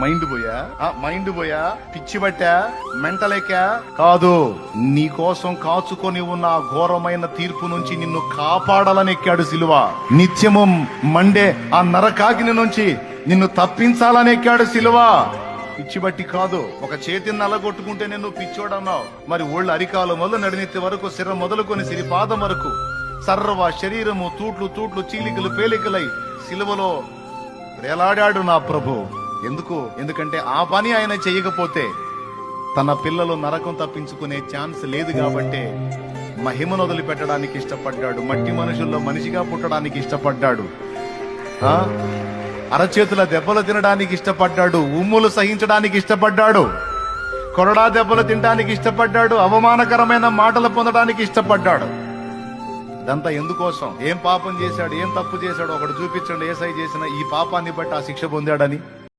Mind పోయా, పిచ్చి పట్టా, మెంటలేకా కాదు, నీ కోసం కాచుకొని ఉన్న ఆ ఘోరమైన తీర్పు నుంచి నిన్ను కాపాడాలని ఎక్కాడు సిలువ. నిత్యము మండే ఆ నరకాగ్ని నుంచి నిన్ను తప్పించాలని ఎక్కాడు సిలువ. పిచ్చి బట్టి కాదు. ఒక చేతిని నల్లగొట్టుకుంటే నేను పిచ్చోడన్నావు, మరి ఒళ్ళు అరికాలు మొదలు నడినెత్తి వరకు, శిర మొదలుకొని సిరిపాదం వరకు సర్వ శరీరము తూట్లు చీలికలు పేలికలై సిలువలో వేలాడాడు నా ప్రభు. ఎందుకంటే ఆ పని ఆయన చేయకపోతే తన పిల్లలు నరకం తప్పించుకునే ఛాన్స్ లేదు కాబట్టే మహిమను వదిలిపెట్టడానికి ఇష్టపడ్డాడు. మట్టి మనుషుల్లో మనిషిగా పుట్టడానికి ఇష్టపడ్డాడు. అరచేతుల దెబ్బలు తినడానికి ఇష్టపడ్డాడు. ఉమ్ములు సహించడానికి ఇష్టపడ్డాడు. కొరడా దెబ్బలు తినడానికి ఇష్టపడ్డాడు. అవమానకరమైన మాటలు పొందడానికి ఇష్టపడ్డాడు. ఇదంతా ఎందుకోసం? ఏం పాపం చేశాడు, ఏం తప్పు చేశాడు ఒకడు చూపించండి. ఏసై చేసిన ఈ పాపాన్ని బట్టి ఆ శిక్ష పొందాడని.